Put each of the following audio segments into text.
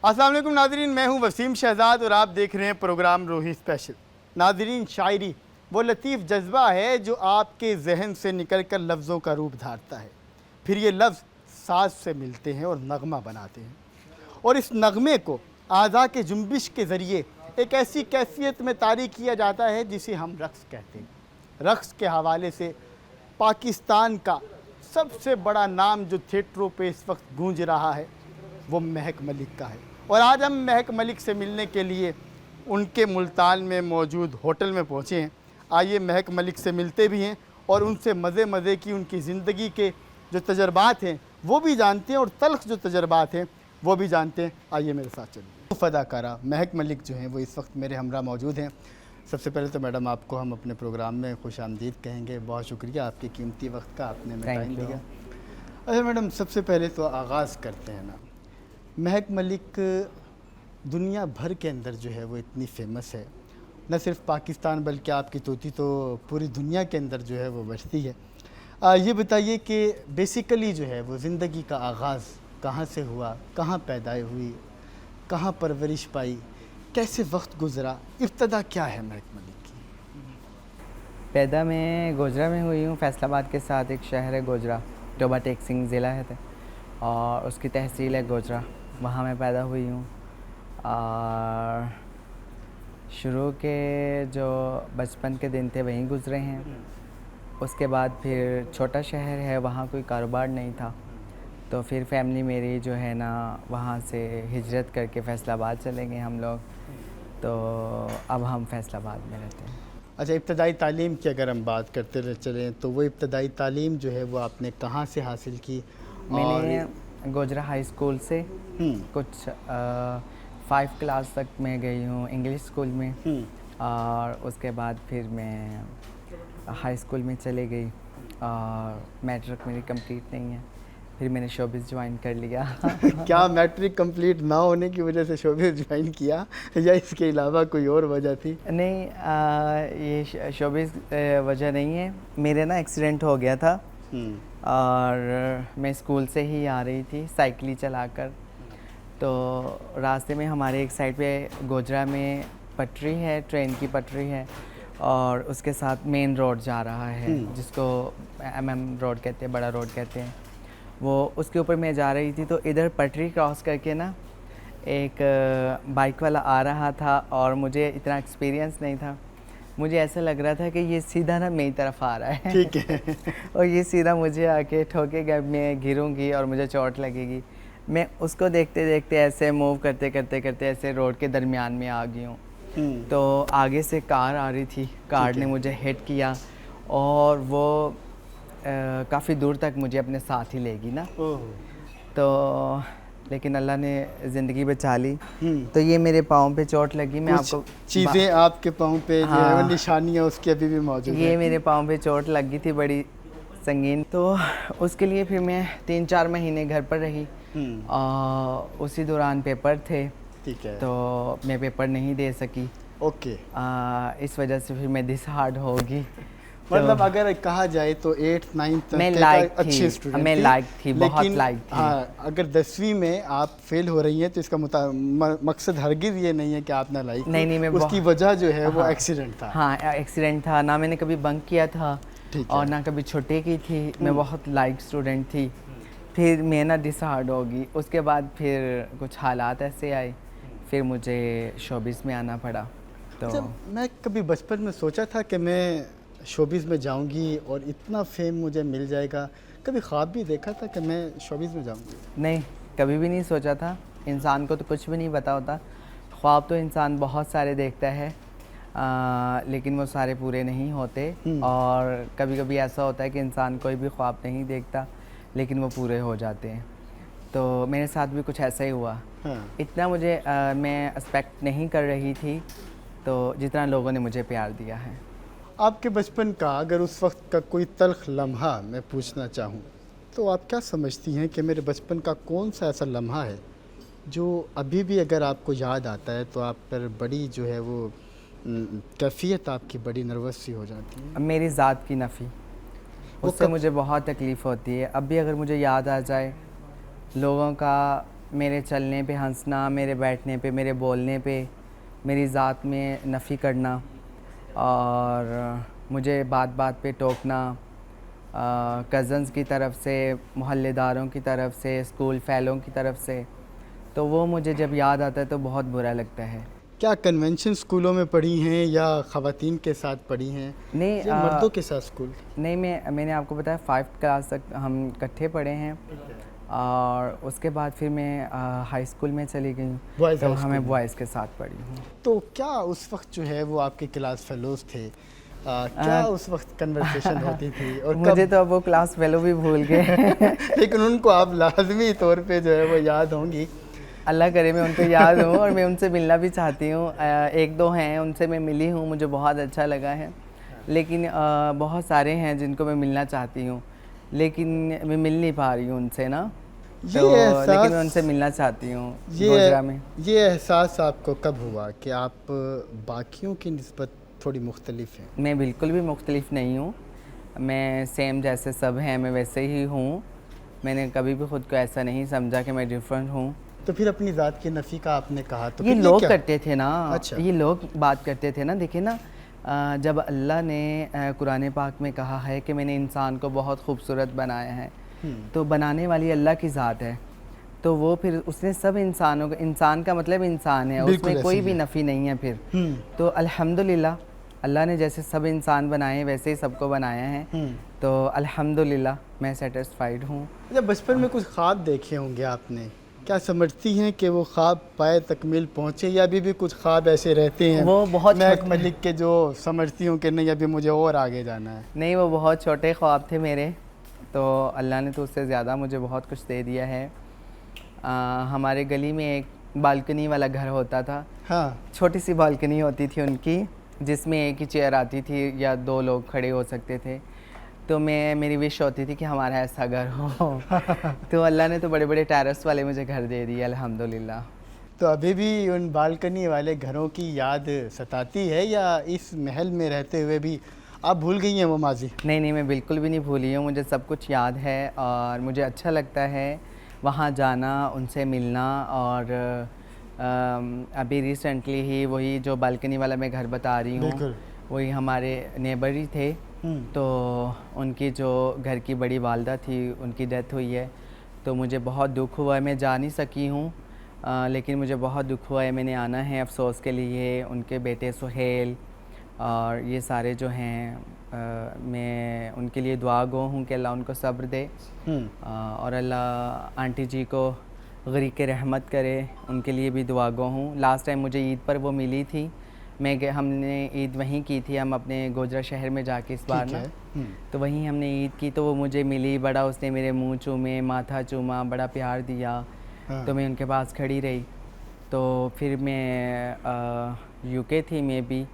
अस्सलाम वालेकुम नाज़रीन, मैं हूं वसीम शहजाद और आप देख रहे हैं प्रोग्राम रूही स्पेशल। नाज़रीन, शायरी वो लतीफ़ जज्बा है जो आपके जहन से निकल कर लफ्ज़ों का रूप धारता है। फिर ये लफ्ज़ साज से मिलते हैं और नगमा बनाते हैं, और इस नगमे को आज़ा के जुम्बिश के ज़रिए एक ऐसी कैफियत में तारी किया जाता है जिसे हम रक़्स कहते हैं। रक़्स के हवाले से पाकिस्तान का सबसे बड़ा नाम जो थिएटरों पे इस वक्त गूंज रहा है वो महक मलिक का है, और आज हम महक मलिक से मिलने के लिए उनके मुल्तान में मौजूद होटल में पहुँचे हैं। आइए महक मलिक से मिलते भी हैं और उनसे मज़े मज़े की उनकी ज़िंदगी के जो तजर्बात हैं वो भी जानते हैं और तल्ख़ जो तजर्बात हैं वो भी जानते हैं। आइए मेरे साथ चलिए। फ़दाकारा महक मलिक जो हैं वो इस वक्त मेरे हमरा मौजूद हैं। सबसे पहले तो मैडम आपको हम अपने प्रोग्राम में खुश आमदीद कहेंगे। बहुत शुक्रिया आपके कीमती वक्त का, आपने हमें टाइम दिया। अच्छा मैडम, सबसे पहले तो आगाज़ करते हैं ना, महक मलिक दुनिया भर के अंदर जो है वो इतनी फेमस है, न सिर्फ पाकिस्तान बल्कि आपकी तोती तो पूरी दुनिया के अंदर जो है वो बजती है। ये बताइए कि बेसिकली जो है वो ज़िंदगी का आगाज़ कहाँ से हुआ, कहाँ पैदा हुई, कहाँ परवरिश पाई, कैसे वक्त गुज़रा, इब्तदा क्या है महक मलिक की? पैदा मैं गोजरा में हुई हूँ। फैसलाबाद के साथ एक शहर है गोजरा, टोबा टेक सिंह ज़िला है और उसकी तहसील है गोजरा, वहाँ मैं पैदा हुई हूँ। और शुरू के जो बचपन के दिन थे वहीं गुजरे हैं। उसके बाद फिर छोटा शहर है, वहाँ कोई कारोबार नहीं था, तो फिर फैमिली मेरी जो है ना वहाँ से हिजरत करके फैसलाबाद चले गए हम लोग, तो अब हम फैसलाबाद में रहते हैं। अच्छा, इब्तदाई तालीम की अगर हम बात करते चलें तो वो इब्तदाई तालीम जो है वो आपने कहाँ से हासिल की? मैंने गोजरा हाई स्कूल से कुछ 5 क्लास तक मैं गई हूँ इंग्लिश स्कूल में, और उसके बाद फिर मैं हाई स्कूल में चले गई और मैट्रिक मेरी कंप्लीट नहीं है, फिर मैंने शोबिज़ ज्वाइन कर लिया। क्या मैट्रिक कंप्लीट ना होने की वजह से शोबिज़ ज्वाइन किया या इसके अलावा कोई और वजह थी? नहीं, ये शोबिज़ वजह नहीं है। मेरे ना एक्सीडेंट हो गया था और मैं स्कूल से ही आ रही थी साइकिल चलाकर, तो रास्ते में हमारे एक साइड पे गोजरा में पटरी है, ट्रेन की पटरी है, और उसके साथ मेन रोड जा रहा है जिसको MM रोड कहते हैं, बड़ा रोड कहते हैं। वो उसके ऊपर मैं जा रही थी, तो इधर पटरी क्रॉस करके ना एक बाइक वाला आ रहा था और मुझे इतना एक्सपीरियंस नहीं था। मुझे ऐसा लग रहा था कि ये सीधा ना मेरी तरफ आ रहा है, ठीक है और ये सीधा मुझे आके ठोकेगा, मैं गिरूंगी और मुझे चोट लगेगी। मैं उसको देखते देखते ऐसे मूव करते करते करते ऐसे रोड के दरमियान में आ गई हूँ। तो आगे से कार आ रही थी, कार ने मुझे हिट किया और वो काफ़ी दूर तक मुझे अपने साथ ही लेगी ना। तो लेकिन अल्लाह ने ज़िंदगी बचा ली। तो ये मेरे पाँव पे चोट लगी। मैं आपको चीज़ें आपके पाँव पे जो है वो निशानियाँ उसकी अभी भी मौजूद ये मेरे पाँव पे चोट लगी थी बड़ी संगीन, तो उसके लिए फिर मैं 3-4 महीने घर पर रही। उसी दौरान पेपर थे, ठीक है, तो मैं पेपर नहीं दे सकी। ओके। इस वजह से फिर मैं डिसहार्ड होगी। मतलब अगर कहा जाए तो 8-9 मैं लायक अच्छी स्टूडेंट मैं लायक थी, बहुत लायक थी। हाँ, अगर 10वीं में आप फेल हो रही हैं तो इसका मकसद हरगिज़ ये नहीं है कि आप ना लायक, नहीं, मैं उसकी वजह जो है वो एक्सीडेंट था। हाँ, एक्सीडेंट था। ना मैंने कभी बंक किया था और ना कभी छुट्टी की थी। मैं बहुत लायक स्टूडेंट थी। फिर मैं ना डिसहार्ड होगी। उसके बाद फिर कुछ हालात ऐसे आए, फिर मुझे शोबिज़ में आना पड़ा। तो मैं कभी बचपन में सोचा था कि मैं शोबिज़ में जाऊंगी और इतना फेम मुझे मिल जाएगा? कभी ख्वाब भी देखा था कि मैं शोबिज़ में जाऊंगी? नहीं, कभी भी नहीं सोचा था। इंसान को तो कुछ भी नहीं पता होता। ख्वाब तो इंसान बहुत सारे देखता है, लेकिन वो सारे पूरे नहीं होते। और कभी कभी ऐसा होता है कि इंसान कोई भी ख्वाब नहीं देखता लेकिन वो पूरे हो जाते हैं। तो मेरे साथ भी कुछ ऐसा ही हुआ। इतना मुझे मैं एक्सपेक्ट नहीं कर रही थी, तो जितना लोगों ने मुझे प्यार दिया है। आपके बचपन का अगर उस वक्त का कोई तल्ख़ लम्हा मैं पूछना चाहूँ तो आप क्या समझती हैं कि मेरे बचपन का कौन सा ऐसा लम्हा है जो अभी भी अगर आपको याद आता है तो आप पर बड़ी जो है वो कैफियत आपकी बड़ी नर्वस सी हो जाती है? मेरी ज़ात की नफ़ी, उससे मुझे बहुत तकलीफ़ होती है। अब भी अगर मुझे याद आ जाए लोगों का मेरे चलने पे हंसना, मेरे बैठने पे, मेरे बोलने पे, मेरी ज़ात में नफ़ी करना और मुझे बात बात पे टोकना, कज़न्स की तरफ से, मोहल्लेदारों की तरफ से, स्कूल फ़ेलों की तरफ से, तो वो मुझे जब याद आता है तो बहुत बुरा लगता है। क्या कन्वेंशन स्कूलों में पढ़ी हैं या ख़वातीन के साथ पढ़ी हैं नहीं या मर्दों के साथ स्कूल? नहीं, मैंने आपको बताया 5th क्लास तक हम इकट्ठे पढ़े हैं और उसके बाद फिर मैं हाई स्कूल में चली गई, Boys तो high हमें school में। बॉयज़ के साथ पढ़ी हूँ। तो क्या उस वक्त जो है वो आपके क्लास फेलोज थे, क्या उस वक्त कन्वर्सेशन होती थी और मुझे कब? तो अब वो क्लास फेलो भी भूल गए। लेकिन उनको आप लाजमी तौर पे जो है वो याद होंगी। अल्लाह करे मैं उनको याद हूँ और मैं उनसे मिलना भी चाहती हूँ। एक दो हैं उनसे मैं मिली हूँ, मुझे बहुत अच्छा लगा है, लेकिन बहुत सारे हैं जिनको मैं मिलना चाहती हूँ, लेकिन मैं मिल नहीं पा रही हूँ उनसे ना, ये तो एहसास- लेकिन मैं उनसे मिलना चाहती हूँ गोजरा में। ये एहसास आपको कब हुआ कि आप बाकियों की निस्बत थोड़ी मुख्तलिफ हैं? मैं बिल्कुल भी मुख्तलिफ नहीं हूँ, मैं सेम जैसे सब हैं मैं वैसे ही हूँ। मैंने कभी भी ख़ुद को ऐसा नहीं समझा कि मैं डिफरेंट हूँ। तो फिर अपनी ज़ात की नफ़ी का आपने कहा, तो ये फिर लोग क्या? करते थे ना, अच्छा। ये लोग बात करते थे ना। देखिए ना, जब अल्लाह ने कुरान पाक में कहा है कि मैंने इंसान को बहुत खूबसूरत बनाया है, तो बनाने वाली अल्लाह की ज़ात है, तो वो फिर उसने सब इंसानों को, इंसान का मतलब इंसान है, बिल्कुल उसमें कोई ऐसे ही भी है। नफ़ी नहीं है फिर। हम्म, तो अल्हम्दुलिल्लाह अल्लाह ने जैसे सब इंसान बनाए वैसे ही सबको बनाया है, तो अल्हम्दुलिल्लाह मैं सेटिस्फाइड हूँ। जब बचपन में कुछ ख्वाब देखे होंगे आपने, क्या समझती हैं कि वो ख्वाब पाए तकमील पहुँचे या अभी भी कुछ ख्वाब ऐसे रहते हैं वो बहुत महक छोटे- मलिक के, जो समझती हूँ कि नहीं अभी मुझे और आगे जाना है? नहीं, वो बहुत छोटे ख्वाब थे मेरे, तो अल्लाह ने तो उससे ज़्यादा मुझे बहुत कुछ दे दिया है। हमारे गली में एक बालकनी वाला घर होता था, हाँ, छोटी सी बालकनी होती थी उनकी, जिसमें एक ही चेयर आती थी या दो लोग खड़े हो सकते थे, तो मेरी विश होती थी कि हमारा ऐसा घर हो। तो अल्लाह ने तो बड़े बड़े टेरेस वाले मुझे घर दे दिए अल्हम्दुलिल्लाह। तो अभी भी उन बालकनी वाले घरों की याद सताती है या इस महल में रहते हुए भी आप भूल गई हैं वो माजी? नहीं नहीं, मैं बिल्कुल भी नहीं भूली हूँ, मुझे सब कुछ याद है और मुझे अच्छा लगता है वहाँ जाना, उनसे मिलना। और अभी रिसेंटली ही वही जो बालकनी वाला मैं घर बता रही हूँ, बिल्कुल। वही हमारे नेबर ही थे, तो उनकी जो घर की बड़ी वालदा थी उनकी डेथ हुई है, तो मुझे बहुत दुख हुआ है। मैं जा नहीं सकी हूँ, लेकिन मुझे बहुत दुख हुआ है, मैंने आना है अफ़सोस के लिए। उनके बेटे सुहेल और ये सारे जो हैं, मैं उनके लिए दुआ गो हूँ कि अल्लाह उनको सब्र दे और अल्लाह आंटी जी को गरीक रहमत करे, उनके लिए भी दुआ गो हूँ। लास्ट टाइम मुझे ईद पर वो मिली थी, हमने ईद वहीं की थी, हम अपने गोजरा शहर में जाके इस बार ठीक ना, है। तो वहीं हमने ईद की, तो वो मुझे मिली, बड़ा उसने मेरे मुंह चूमे, माथा चूमा, बड़ा प्यार दिया। हाँ। तो मैं उनके पास खड़ी रही, तो फिर मैं यूके थी मैं भी,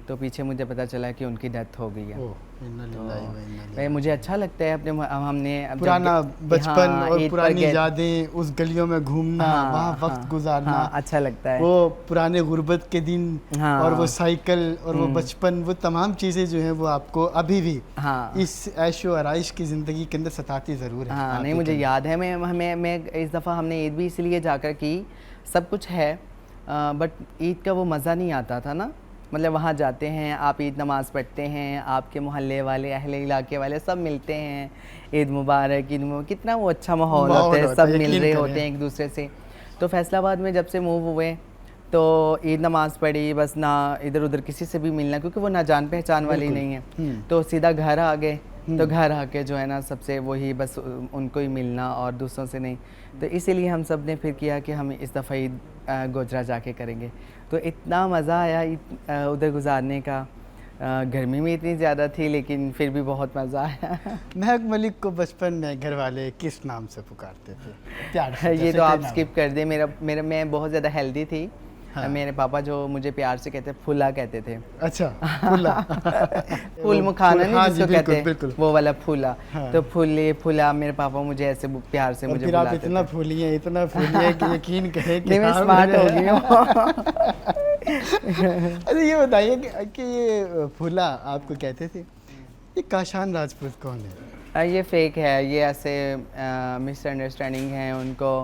तो पीछे मुझे पता चला कि उनकी डेथ हो गई है। ओह, इन्ना लिल्लाहि व इन्ना इलैहि। भाई मुझे अच्छा लगता है अपने हमने अब जब पुराना बचपन हाँ, और ईद पर पुरानी गए- यादें, उस गलियों में घूमना, हाँ, वहाँ वक्त हाँ, गुजारना, हाँ, अच्छा लगता है। वो पुराने गुर्बत के दिन हाँ। और वो साइकिल और वो बचपन, वो तमाम चीज़ें जो हैं वो आपको अभी भी हाँ इस ऐशो आराइश की ज़िंदगी के अंदर सताती ज़रूर है। हाँ, आप नहीं ही मुझे के याद है, मैं इस दफ़ा हमने ईद भी इसलिए जाकर की, सब कुछ है, बट ईद का वो मज़ा नहीं आता था ना। मतलब वहाँ जाते हैं, आप ईद नमाज़ पढ़ते हैं, आपके मोहल्ले वाले, अहले इलाके वाले सब मिलते हैं, ईद मुबारक, कितना वो अच्छा माहौल होता है, सब मिल रहे होते हैं एक दूसरे से। तो फैसलाबाद में जब से मूव हुए तो ईद नमाज़ पढ़ी, बस ना इधर उधर किसी से भी मिलना, क्योंकि वो ना जान पहचान वाली नहीं है, तो सीधा घर आ गए। तो घर आके जो है ना, सबसे वही बस उनको ही मिलना और दूसरों से नहीं। तो इसीलिए हम सब ने फिर किया कि हम इस दफ़ा ईद गोजरा जाके करेंगे। तो इतना मज़ा आया उधर गुजारने का, गर्मी में इतनी ज़्यादा थी लेकिन फिर भी बहुत मज़ा आया। महक मलिक को बचपन में घर वाले किस नाम से पुकारते थे प्यार से? ये जैसे तो कोई आप नाम? स्किप कर दे। मेरा मैं बहुत ज़्यादा हेल्दी थी। हाँ। मेरे पापा जो मुझे प्यार से कहते फूला कहते थे। अच्छा, फूला। फूल मुखाना नहीं हाँ जी, जिसको बिल्कुल, कहते हैं, बिल्कुल। वो वाला फूला। हाँ। तो फूला मेरे पापा मुझे ऐसे प्यार से और मुझे फिर आप बुलाते इतना थे। फूली हैं, इतना फूली हैं कि यकीन करें कि नहीं, मैं हाँ, स्मार्ट हो गई हूँ। अच्छा ये बताइए कि ये फूला आपको कहते थे, ये काशान राजपूत कौन है? ये फेक है, ये ऐसे मिसअंडरस्टैंडिंग है उनको।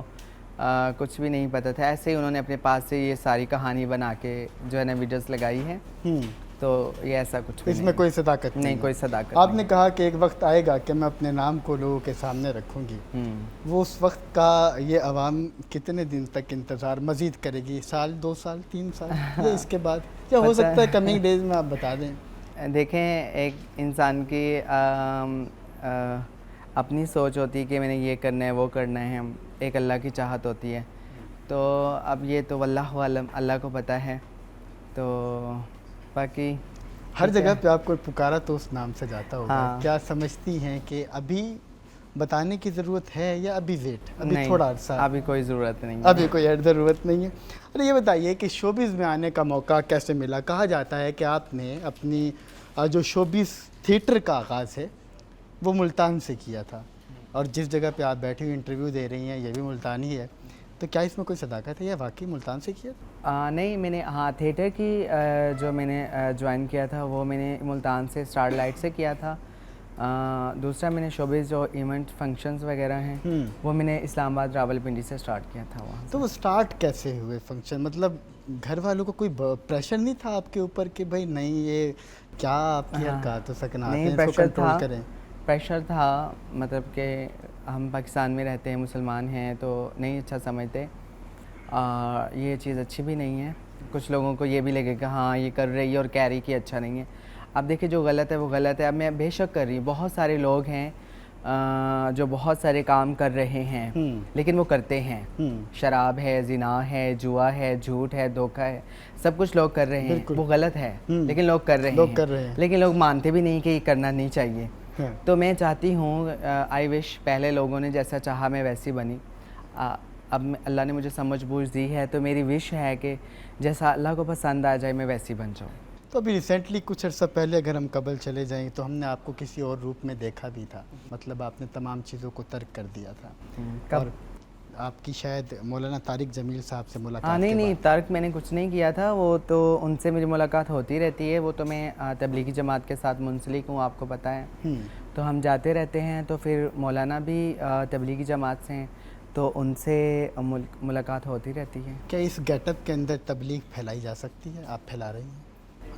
कुछ भी नहीं पता था। ऐसे ही उन्होंने अपने पास से ये सारी कहानी बना के जो है ना वीडियोस लगाई है। तो ये ऐसा कुछ भी इसमें नहीं, कोई सदाकत नहीं है। कोई सदाकत आपने कहा कि एक वक्त आएगा कि मैं अपने नाम को लोगों के सामने रखूंगी। वो उस वक्त का ये आवाम कितने दिन तक इंतज़ार मज़ीद करेगी? साल, 2 साल, 3 साल या इसके बाद, या हो सकता है कमिंग डेज में आप बता दें? देखें, एक इंसान की अपनी सोच होती है कि मैंने ये करना है, वो करना है। एक अल्लाह की चाहत होती है। तो अब ये तो वल्लाहु आलम, अल्लाह को पता है। तो बाकी हर जगह पे आपको पुकारा तो उस नाम से जाता होगा। हाँ। क्या समझती हैं कि अभी बताने की ज़रूरत है या अभी वेट, अभी नहीं, थोड़ा अरसा? अभी कोई ज़रूरत नहीं है। अभी कोई ज़रूरत नहीं है। अरे ये बताइए कि शोबिज़ में आने का मौका कैसे मिला? कहा जाता है कि आपने अपनी जो शोबिज़ थिएटर का आगाज़ है वो मुल्तान से किया था, और जिस जगह पे आप बैठी हुई इंटरव्यू दे रही हैं ये भी मुल्तान ही है। तो क्या इसमें कोई सदाकत है या वाकई मुल्तान से किया? नहीं, मैंने थिएटर की जो मैंने ज्वाइन किया था वो मैंने मुल्तान से स्टारलाइट से किया था। दूसरा मैंने शोबिज़ जो इवेंट फंक्शंस वगैरह हैं वो मैंने इस्लामाबाद रावलपिंडी से स्टार्ट किया था वहाँ। तो वो स्टार्ट कैसे हुए फंक्शन? मतलब घर वालों को कोई प्रेशर नहीं था आपके ऊपर कि भाई नहीं ये क्या आपकी हरकत सकना नहीं, प्रेशर था। मतलब कि हम पाकिस्तान में रहते हैं, मुसलमान हैं, तो नहीं अच्छा समझते। ये चीज़ अच्छी भी नहीं है। कुछ लोगों को ये भी लगेगा हाँ ये कर रही है और कह रही कि अच्छा नहीं है। अब देखिए, जो गलत है वो गलत है। अब मैं बेशक कर रही हूँ, बहुत सारे लोग हैं जो बहुत सारे काम कर रहे हैं लेकिन वो करते हैं। शराब है, जिना है, जुआ है, झूठ है, धोखा है, सब कुछ लोग कर रहे हैं। वो गलत है लेकिन लोग कर रहे हैं। लेकिन लोग मानते भी नहीं कि ये करना नहीं चाहिए। तो मैं चाहती हूँ, आई विश पहले लोगों ने जैसा चाहा मैं वैसी बनी। अब अल्लाह ने मुझे समझ बूझ दी है, तो मेरी विश है कि जैसा अल्लाह को पसंद आ जाए मैं वैसी बन जाऊँ। तो अभी रिसेंटली कुछ अर्सा पहले अगर हम कबल चले जाएं तो हमने आपको किसी और रूप में देखा भी था। मतलब आपने तमाम चीज़ों को तर्क कर दिया था। कब? और आपकी शायद मौलाना तारिक जमील साहब से मुलाकात नहीं, तर्क मैंने कुछ नहीं किया था। वो तो उनसे मेरी मुलाकात होती रहती है। वो तो मैं तबलीगी जमात के साथ मुंसलिक हूँ, आपको पता है। तो हम जाते रहते हैं। तो फिर मौलाना भी तबलीगी जमात से हैं, तो उनसे मुलाकात होती रहती है। क्या इस गेटअप के अंदर तबलीग फैलाई जा सकती है? आप फैला रही हैं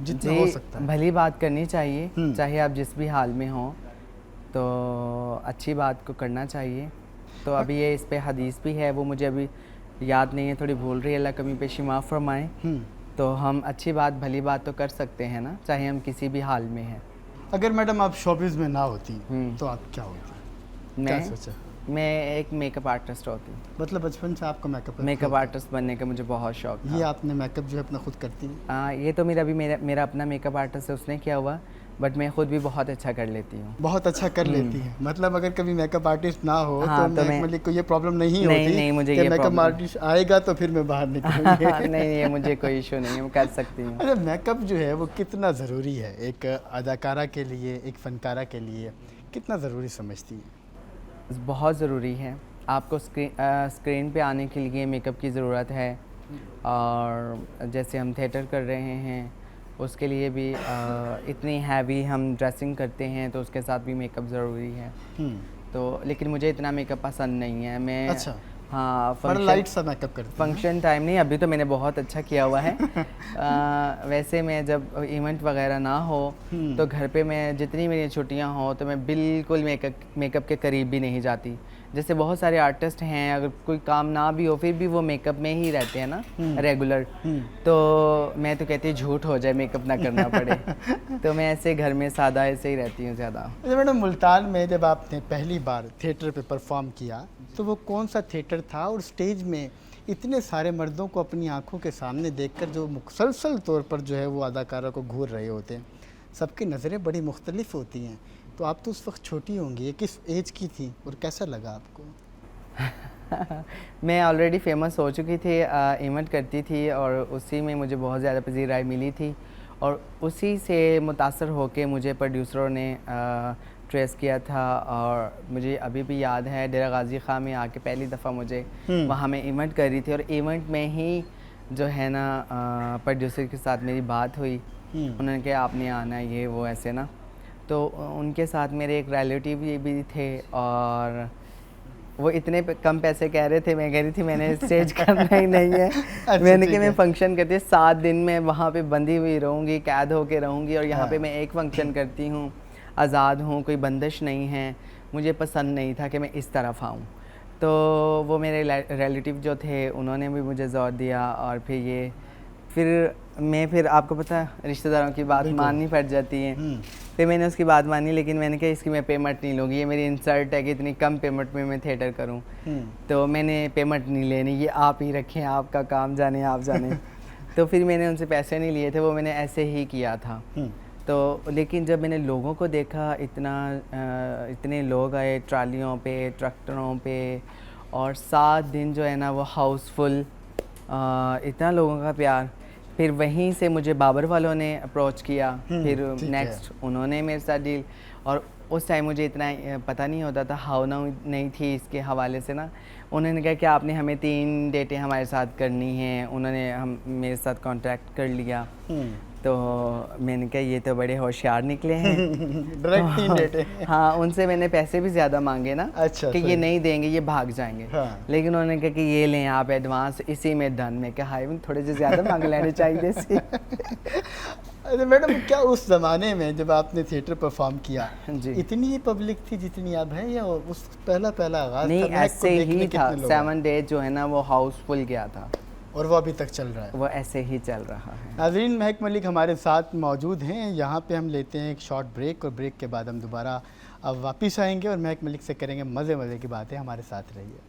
जितना हो सकता है। भली बात करनी चाहिए, चाहे आप जिस भी हाल में हों, तो अच्छी बात को करना चाहिए। तो अभी ये इस पे हदीस भी है, वो मुझे अभी याद नहीं है, थोड़ी भूल रही है, अल्लाह कमी पेशी माफ़ फरमाए। तो हम अच्छी बात भली बात तो कर सकते हैं ना, चाहे हम किसी भी हाल में हैं। अगर मैडम आप शोबिज़ में ना होती तो आप क्या होती? क्या सोचा? मैं एक मेकअप आर्टिस्ट होती। मतलब बचपन से आपको मेकअप आर्टिस्ट बनने का मुझे बहुत शौक था। ये आपने मेकअप जो है अपना खुद करती है? ये तो मेरा अपना मेकअप आर्टिस्ट है, उसने किया हुआ, बट मैं खुद भी बहुत अच्छा कर लेती हूँ। बहुत अच्छा कर लेती है। मतलब अगर कभी मेकअप आर्टिस्ट ना हो तो मलिक को ये प्रॉब्लम नहीं होती? नहीं, मुझे ये मेकअप आर्टिस्ट आएगा तो फिर मैं बाहर निकलूंगी। नहीं, ये मुझे कोई इशू नहीं है, मैं कर सकती हूँ। अरे मेकअप जो है वो कितना ज़रूरी है एक अदाकारा के लिए, एक फ़नकारा के लिए, कितना ज़रूरी समझती है? बहुत ज़रूरी है। आपको स्क्रीन पे आने के लिए मेकअप की ज़रूरत है, और जैसे हम थिएटर कर रहे हैं उसके लिए भी इतनी हैवी हम ड्रेसिंग करते हैं, तो उसके साथ भी मेकअप ज़रूरी है। तो लेकिन मुझे इतना मेकअप पसंद नहीं है। मैं अच्छा, हाँ, लाइट सा मेकअप करती हूँ। फंक्शन टाइम नहीं, अभी तो मैंने बहुत अच्छा किया हुआ है। वैसे मैं जब इवेंट वगैरह ना हो तो घर पे मैं जितनी मेरी छुट्टियां हो तो मैं बिल्कुल मेकअप के करीब भी नहीं जाती। जैसे बहुत सारे आर्टिस्ट हैं, अगर कोई काम ना भी हो फिर भी वो मेकअप में ही रहते हैं ना रेगुलर। तो मैं तो कहती हूँ झूठ हो जाए, मेकअप ना करना पड़े। तो मैं ऐसे घर में सादा ऐसे ही रहती हूँ ज़्यादा। मैडम, मुल्तान में जब आपने पहली बार थिएटर पे परफॉर्म किया तो वो कौन सा थिएटर था, और स्टेज में इतने सारे मर्दों को अपनी आंखों के सामने देखकर जो मुसलसल तौर पर जो है वो अदाकारा को घूर रहे होते हैं, सबकी नज़रें बड़ी मुख्तलिफ होती हैं। तो आप तो उस वक्त छोटी होंगी, ये किस एज की थी और कैसा लगा आपको? मैं ऑलरेडी फेमस हो चुकी थी, इवेंट करती थी, और उसी में मुझे बहुत ज़्यादा पजीराई मिली थी, और उसी से मुतासर होकर मुझे प्रोड्यूसरों ने ट्रेस किया था। और मुझे अभी भी याद है, डेरा गाजी खां में आके पहली दफ़ा मुझे वहाँ में इवेंट करी थी, और इवेंट में ही जो है ना प्रोड्यूसर के साथ मेरी बात हुई। उन्होंने कहा आपने आना है, ये वो ऐसे ना। तो उनके साथ मेरे एक रिलेटिव भी थे, और वो इतने कम पैसे कह रहे थे, मैं कह रही थी मैंने स्टेज करना ही नहीं है। मैंने ठीक कि मैं है। फंक्शन करती है 7 दिन में वहाँ पे बंधी हुई रहूँगी, कैद होके रहूँगी, और यहाँ पे हाँ। मैं एक फंक्शन करती हूँ, आज़ाद हूँ, कोई बंदिश नहीं है। मुझे पसंद नहीं था कि मैं इस तरफ आऊँ। तो वो मेरे रिलेटिव जो थे उन्होंने भी मुझे ज़ोर दिया, और फिर आपको पता है रिश्तेदारों की बात बिल्कुल। माननी पड़ जाती है। फिर मैंने उसकी बात मानी, लेकिन मैंने कहा इसकी मैं पेमेंट नहीं लूँगी, ये मेरी इंसल्ट है कि इतनी कम पेमेंट में मैं थिएटर करूँ। तो मैंने पेमेंट नहीं लेनी, ये आप ही रखें, आपका काम जाने आप जाने। तो फिर मैंने उनसे पैसे नहीं लिए थे, वो मैंने ऐसे ही किया था। तो लेकिन जब मैंने लोगों को देखा, इतने लोग आए ट्रालियों पे, ट्रैक्टरों पे, और 7 दिन जो है ना वो हाउसफुल, इतना लोगों का प्यार। फिर वहीं से मुझे बाबर वालों ने अप्रोच किया, फिर ठीक है। नेक्स्ट उन्होंने मेरे साथ डील, और उस टाइम मुझे इतना पता नहीं होता था, हाउ नाउ नहीं थी इसके हवाले से ना। उन्होंने कहा कि आपने हमें 3 डेटें हमारे साथ करनी हैं, उन्होंने हम मेरे साथ कांटेक्ट कर लिया। तो मैंने कहा ये तो बड़े होशियार निकले हैं। डायरेक्ट 3 डेटें। हाँ, उनसे मैंने पैसे भी ज़्यादा मांगे ना, अच्छा, कि सही। ये नहीं देंगे, ये भाग जाएंगे। हाँ। लेकिन उन्होंने कहा कि ये लें आप एडवांस, इसी में डन। में कहा हाय थोड़े से ज़्यादा मांग लेने चाहिए सी। अरे मैडम, क्या उस ज़माने में जब आपने थिएटर परफॉर्म किया, जी। इतनी ही पब्लिक थी जितनी अब है, या उस पहला आगाज नहीं, था? महक को ऐसे देखने ही था। कितने लोग आए? 7 डेज जो है ना वो हाउसफुल गया था, और वो अभी तक चल रहा है? वो ऐसे ही चल रहा है। नाज़रीन, महक मलिक हमारे साथ मौजूद हैं। यहाँ पे हम लेते हैं एक शॉर्ट ब्रेक, और ब्रेक के बाद हम दोबारा अब वापस आएंगे और महक मलिक से करेंगे मज़े की बातें। हमारे साथ रहिए।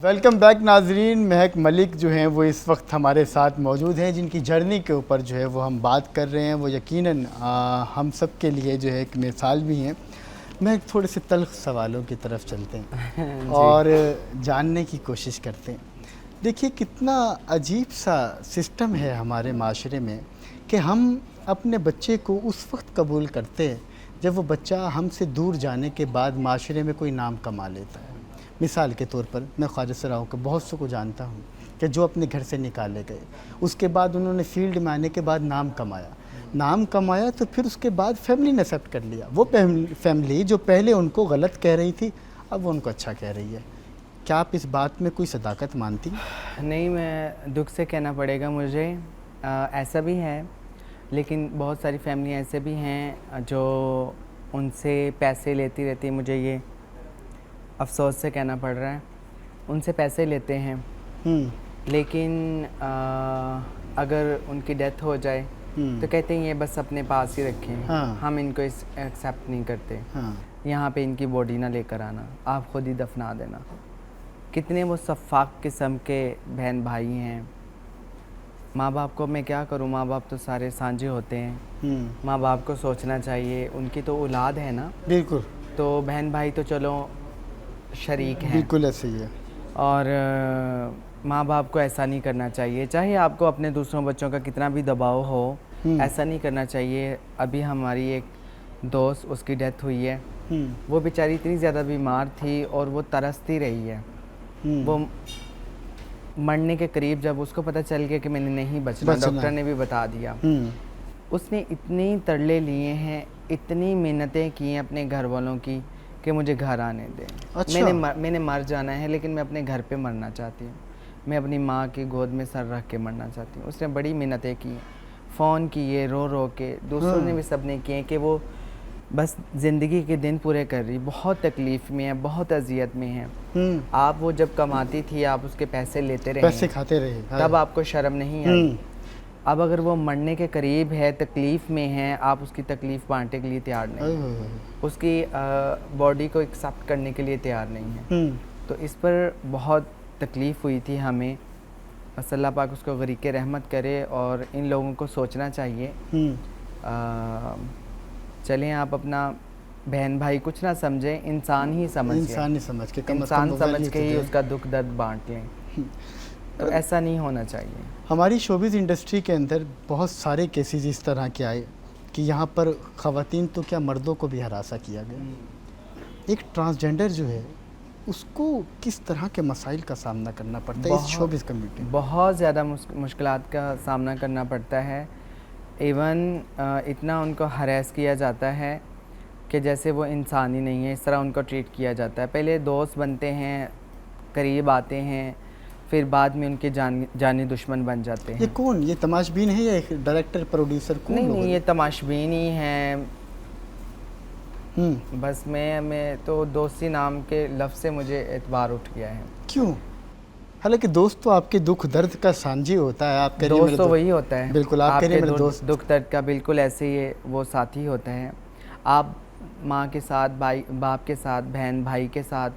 वेलकम बैक नाजरीन। महक मलिक जो हैं वो इस वक्त हमारे साथ मौजूद हैं, जिनकी जर्नी के ऊपर जो है वो हम बात कर रहे हैं। वो यकीनन हम सब के लिए जो है एक मिसाल भी हैं। मैं थोड़े से तल्ख सवालों की तरफ चलते हैं और जानने की कोशिश करते हैं। देखिए, कितना अजीब सा सिस्टम है हमारे माशरे में कि हम अपने बच्चे को उस वक्त कबूल करते हैं जब वो बच्चा हमसे दूर जाने के बाद माशरे में कोई नाम कमा लेता है। मिसाल के तौर पर मैं ख्वाजा सराओं के बहुत से को जानता हूँ कि जो अपने घर से निकाले गए, उसके बाद उन्होंने फील्ड में आने के बाद नाम कमाया तो फिर उसके बाद फैमिली ने एक्सेप्ट कर लिया। वो फैमिली जो पहले उनको गलत कह रही थी, अब वो उनको अच्छा कह रही है। क्या आप इस बात में कोई सदाकत मानती हैं? नहीं, मैं दुख से कहना पड़ेगा मुझे, ऐसा भी है, लेकिन बहुत सारी फैमिली ऐसे भी हैं जो उनसे पैसे लेती रहती है। मुझे ये अफसोस से कहना पड़ रहा है, उनसे पैसे लेते हैं, लेकिन अगर उनकी डेथ हो जाए तो कहते हैं ये बस अपने पास ही रखें। हाँ। हम इनको एक्सेप्ट नहीं करते। हाँ। यहाँ पे इनकी बॉडी ना लेकर आना, आप खुद ही दफना देना। कितने वो शफ़ाक किस्म के बहन भाई हैं। माँ बाप को मैं क्या करूँ, माँ बाप तो सारे सांझे होते हैं। माँ बाप को सोचना चाहिए, उनकी तो औलाद है ना। बिल्कुल। तो बहन भाई तो चलो शरीक हैं, बिल्कुल ऐसे ही है। और माँ बाप को ऐसा नहीं करना चाहिए। चाहे आपको अपने दूसरों बच्चों का कितना भी दबाव हो, ऐसा नहीं करना चाहिए। अभी हमारी एक दोस्त, उसकी डेथ हुई है। वो बेचारी इतनी ज़्यादा बीमार थी और वो तरसती रही है। वो मरने के करीब जब उसको पता चल गया कि मैंने नहीं बचना, डॉक्टर ने भी बता दिया, उसने इतनी तरले लिए हैं, इतनी मिन्नतें की हैं अपने घर वालों की कि मुझे घर आने दें। अच्छा। मैंने मर जाना है, लेकिन मैं अपने घर पे मरना चाहती हूँ। मैं अपनी माँ की गोद में सर रख के मरना चाहती हूँ। उसने बड़ी मिन्नतें की, फ़ोन किए रो रो के, दूसरों ने भी सब ने किए कि वो बस ज़िंदगी के दिन पूरे कर रही, बहुत तकलीफ़ में है, बहुत अजियत में है। आप वो जब कमाती थी, आप उसके पैसे लेते रहे, पैसे खाते रहे, तब आपको शर्म नहीं आई। अब अगर वो मरने के करीब है, तकलीफ़ में है, आप उसकी तकलीफ़ बांटने के लिए तैयार नहीं, उसकी बॉडी को एक्सेप्ट करने के लिए तैयार नहीं है। तो इस पर बहुत तकलीफ़ हुई थी हमें। बस अल्लाह पाक उसको गरीक़े रहमत करे, और इन लोगों को सोचना चाहिए। चलें, आप अपना बहन भाई कुछ ना समझें, इंसान ही समझ के ही उसका दुख दर्द बांट लें। तो ऐसा नहीं होना चाहिए। हमारी शोबिज़ इंडस्ट्री के अंदर बहुत सारे केसेस इस तरह के आए कि यहाँ पर ख़वातीन तो क्या, मर्दों को भी हरासा किया गया। एक ट्रांसजेंडर जो है उसको किस तरह के मसाइल का सामना करना पड़ता है इस शोबिज़ कम्युनिटी में? बहुत ज़्यादा मुश्किलात का सामना करना पड़ता है। इवन इतना उनको हरेस किया जाता है कि जैसे वो इंसान ही नहीं है, इस तरह उनको ट्रीट किया जाता है। पहले दोस्त बनते हैं, करीब आते हैं, फिर बाद में उनके जानी दुश्मन बन जाते ये हैं। कौन, ये तमाशबीन है या एक डायरेक्टर प्रोड्यूसर, कौन नहीं लोग नहीं, हैं? ये तमाशबीन ही हैं। हम्म, बस मैं तो दोस्ती नाम के लफ्ज़ से मुझे एतबार उठ गया है। क्यों? हालांकि दोस्त तो आपके दुख दर्द का साझी होता है। आप कह रही हैं दोस्त मेरे तो वही होता है। बिल्कुल, आप कह रही हैं आपके मेरे दोस्त। दुख दर्द का बिल्कुल ऐसे ही वो साथी होते हैं। आप माँ के साथ, भाई बाप के साथ, बहन भाई के साथ,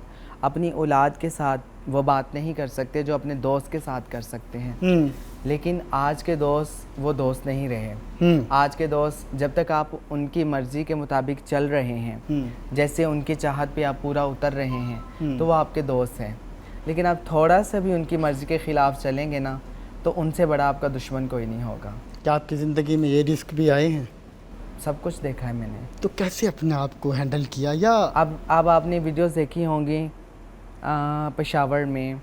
अपनी औलाद के साथ वो बात नहीं कर सकते जो अपने दोस्त के साथ कर सकते हैं। लेकिन आज के दोस्त वो दोस्त नहीं रहे। आज के दोस्त, जब तक आप उनकी मर्ज़ी के मुताबिक चल रहे हैं, जैसे उनकी चाहत पे आप पूरा उतर रहे हैं, तो वो आपके दोस्त हैं। लेकिन आप थोड़ा सा भी उनकी मर्ज़ी के ख़िलाफ़ चलेंगे ना, तो उनसे बड़ा आपका दुश्मन कोई नहीं होगा। क्या आपकी ज़िंदगी में ये रिस्क भी आए हैं? सब कुछ देखा है मैंने। तो कैसे अपने आप को हैंडल किया? या अब आपने वीडियोस देखी होंगी पेशावर में,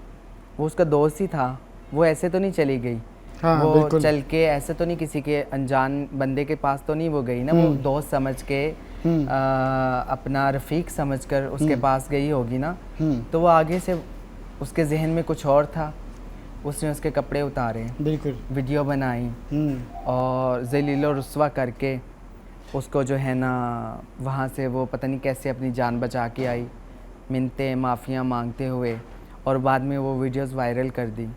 वो उसका दोस्त ही था, वो ऐसे तो नहीं चली गई। हाँ, वो बिल्कुल। चल के ऐसे तो नहीं किसी के अनजान बंदे के पास तो नहीं वो गई ना, वो दोस्त समझ के अपना रफ़ीक समझकर उसके पास गई होगी ना। तो वो आगे से उसके जहन में कुछ और था, उसने उसके कपड़े उतारे, बिल्कुल। वीडियो बनाई और ज़लील और रुस्वा करके उसको जो है ना वहाँ से वो पता नहीं कैसे अपनी जान बचा के आई, मिन्नतें माफ़ियाँ मांगते हुए, और बाद में वो वीडियोस वायरल कर दी।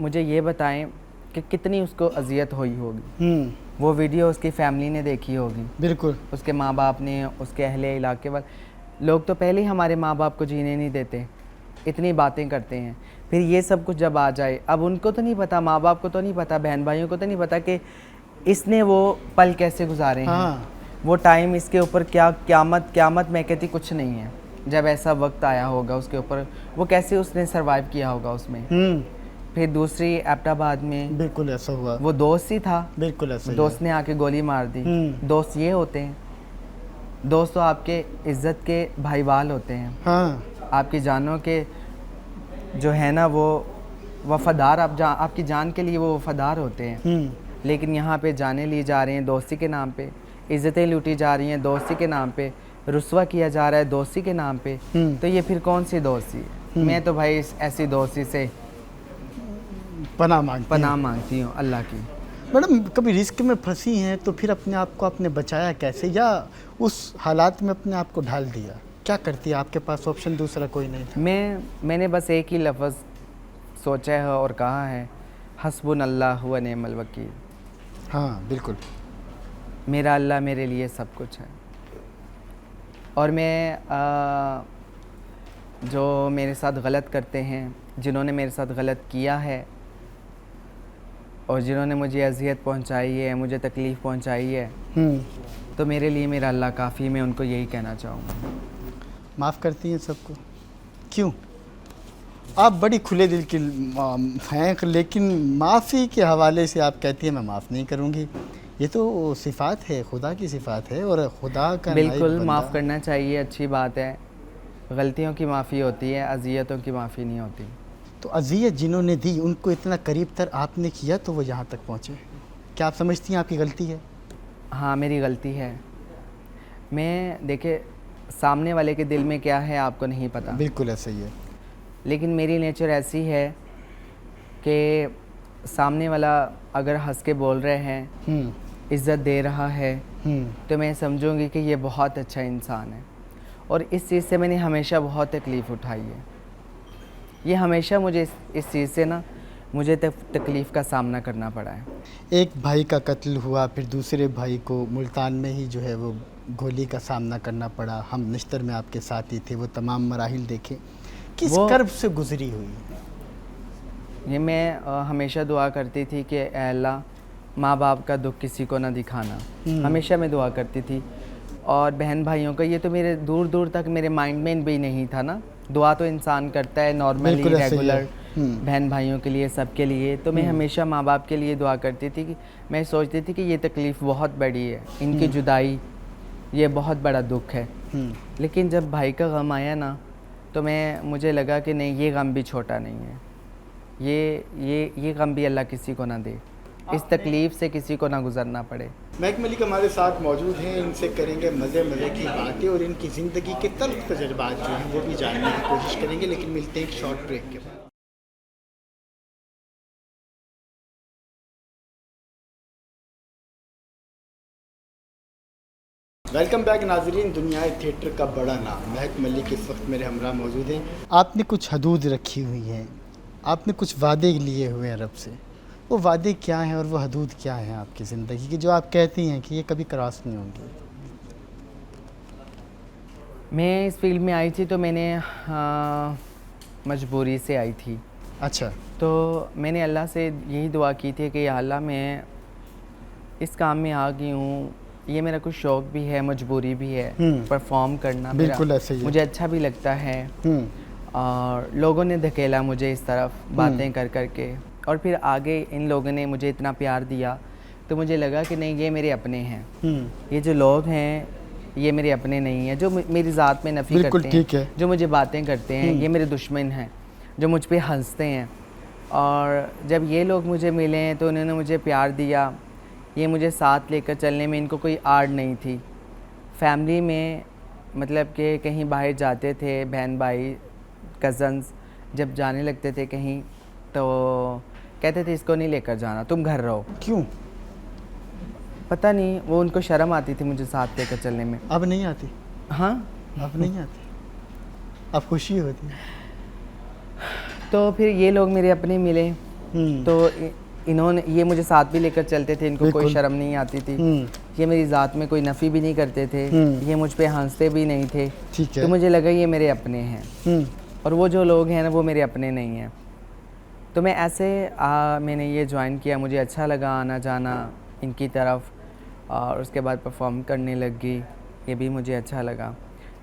मुझे ये बताएं कि कितनी उसको अजियत हुई होगी। वो वीडियो उसकी फैमिली ने देखी होगी, बिल्कुल। उसके माँ बाप ने, उसके अहले इलाके वाले लोग तो पहले ही हमारे माँ बाप को जीने नहीं देते, इतनी बातें करते हैं। फिर ये सब कुछ जब आ जाए, अब उनको तो नहीं पता, माँ बाप को तो नहीं पता, बहन भाइयों को तो नहीं पता कि इसने वो पल कैसे गुजारे हैं, वो टाइम इसके ऊपर क्या क़यामत मैं कहती कुछ नहीं है। जब ऐसा वक्त आया होगा उसके ऊपर, वो कैसे उसने सरवाइव किया होगा उसमें। फिर दूसरी एबटाबाद में बिल्कुल ऐसा हुआ। वो दोस्त ही था, बिल्कुल ऐसा दोस्त ने आके गोली मार दी। दोस्त ये होते हैं, दोस्त तो आपके इज्जत के भाईवाल होते हैं। हाँ, आपकी जानों के जो है ना वो वफ़ादार, आपकी जान के लिए वो वफ़ादार होते हैं। लेकिन यहाँ पे जाने ली जा रही हैं दोस्ती के नाम पे, इज़्ज़तें लूटी जा रही हैं दोस्ती के नाम पे, रुस्वा किया जा रहा है दोस्ती के नाम पे। तो ये फिर कौन सी दोस्ती है? मैं तो भाई ऐसी दोस्ती से पनाह मांगती हूँ अल्लाह की। मैडम, कभी रिस्क में फंसी हैं तो फिर अपने आप को आपने बचाया कैसे, या उस हालात में अपने आप को ढाल दिया? क्या करती है? आपके पास ऑप्शन दूसरा कोई नहीं था? मैंने बस एक ही लफ्ज़ सोचा है और कहा है, हस्बुनल्लाह व निअमल वकील। हाँ, बिल्कुल। मेरा अल्लाह मेरे लिए सब कुछ है। और मैं जो मेरे साथ गलत करते हैं, जिन्होंने मेरे साथ गलत किया है और जिन्होंने मुझे अजियत पहुंचाई है, मुझे तकलीफ़ पहुंचाई है, तो मेरे लिए मेरा अल्लाह काफ़ी। मैं उनको यही कहना चाहूँगा। माफ़ करती हैं सबको? क्यों? आप बड़ी खुले दिल की हैं, लेकिन माफ़ी के हवाले से आप कहती हैं मैं माफ़ नहीं करूँगी। ये तो सिफ़ात है, खुदा की सिफ़ात है, और खुदा का बिल्कुल माफ़ करना चाहिए, अच्छी बात है। गलतियों की माफ़ी होती है, अज़ियतों की माफ़ी नहीं होती। तो अज़ियत जिन्होंने दी उनको इतना करीब तर आपने किया तो वो यहाँ तक पहुँचे। क्या आप समझती हैं आपकी गलती है? हाँ, मेरी गलती है। मैं देखिए, सामने वाले के दिल में क्या है आपको नहीं पता। बिल्कुल ऐसा ही है। लेकिन मेरी नेचर ऐसी है कि सामने वाला अगर हंस के बोल रहे हैं, इज़्ज़त दे रहा है, तो मैं समझूंगी कि ये बहुत अच्छा इंसान है। और इस चीज़ से मैंने हमेशा बहुत तकलीफ़ उठाई है। ये हमेशा मुझे इस चीज़ से ना मुझे तकलीफ़ का सामना करना पड़ा है। एक भाई का कत्ल हुआ, फिर दूसरे भाई को मुल्तान में ही जो है वो गोली का सामना करना पड़ा। हम निश्तर में आपके साथ ही थे, वो तमाम मराहिल देखे। किस कर्ब से गुजरी हुई? ये मैं हमेशा दुआ करती थी कि ऐ अल्लाह, माँ बाप का दुख किसी को ना दिखाना। हमेशा मैं दुआ करती थी। और बहन भाइयों का, ये तो मेरे दूर दूर तक मेरे माइंड में भी नहीं था ना। दुआ तो इंसान करता है नॉर्मली, रेगुलर, बहन भाइयों के लिए, सबके लिए। तो मैं हमेशा माँ बाप के लिए दुआ करती थी कि मैं सोचती थी कि ये तकलीफ़ बहुत बड़ी है, इनकी जुदाई ये बहुत बड़ा दुख है। लेकिन जब भाई का गम आया ना, तो मुझे लगा कि नहीं, ये गम भी छोटा नहीं है, ये गम भी अल्लाह किसी को ना दे। इस तकलीफ़ से किसी को ना गुज़रना पड़े। महक मलिक हमारे साथ मौजूद हैं, इनसे करेंगे मज़े मज़े की बातें और इनकी ज़िंदगी के तल्ख़ तजुर्बात जो हैं वो भी जानने की कोशिश करेंगे, लेकिन मिलते हैं एक शॉर्ट ब्रेक के बाद। वेलकम बैक नाजरीन। दुनिया थिएटर का बड़ा नाम महक मलिक इस वक्त मेरे हमरा मौजूद हैं। आपने कुछ हदूद रखी हुई हैं, आपने कुछ वादे लिए हुए हैं रब से। वो वादे क्या हैं और वो हदूद क्या हैं आपकी ज़िंदगी की, जो आप कहती हैं कि ये कभी क्रॉस नहीं होंगी? मैं इस फील्ड में आई थी तो मैंने मजबूरी से आई थी। अच्छा। तो मैंने अल्लाह से यही दुआ की थी कि या अल्लाह मैं इस काम में आ गई हूँ, ये मेरा कुछ शौक़ भी है, मजबूरी भी है, परफॉर्म करना बिल्कुल ऐसे ही है। मुझे अच्छा भी लगता है और लोगों ने धकेला मुझे इस तरफ बातें कर कर के, और फिर आगे इन लोगों ने मुझे इतना प्यार दिया तो मुझे लगा कि नहीं, ये मेरे अपने हैं। ये जो लोग हैं ये मेरे अपने नहीं हैं, जो मेरी ज़ात में नफ़ी करते हैं, ठीक है। जो मुझे बातें करते हैं, ये मेरे दुश्मन हैं, जो मुझ पे हंसते हैं। और जब ये लोग मुझे मिले हैं तो उन्होंने मुझे प्यार दिया, ये मुझे साथ लेकर चलने में इनको कोई आड़ नहीं थी। फैमिली में मतलब कि कहीं बाहर जाते थे, बहन भाई कज़न्स जब जाने लगते थे कहीं तो कहते थे इसको नहीं लेकर जाना, तुम घर रहो। क्यों? पता नहीं, वो उनको शर्म आती थी मुझे साथ लेकर चलने में। अब नहीं आती? हाँ, अब नहीं आती, अब खुशी होती है। तो फिर ये लोग मेरे अपने मिले तो इन्होंने, ये मुझे साथ भी लेकर चलते थे, इनको कोई शर्म नहीं आती थी, ये मेरी ज़ात में कोई नफ़ी भी नहीं करते थे, ये मुझ पे हंसते भी नहीं थे। ठीक है। तो मुझे लगा ये मेरे अपने हैं और वो जो लोग हैं ना वो मेरे अपने नहीं हैं। तो मैं ऐसे मैंने ये ज्वाइन किया, मुझे अच्छा लगा आना जाना इनकी तरफ, और उसके बाद परफॉर्म करने लग गई, ये भी मुझे अच्छा लगा।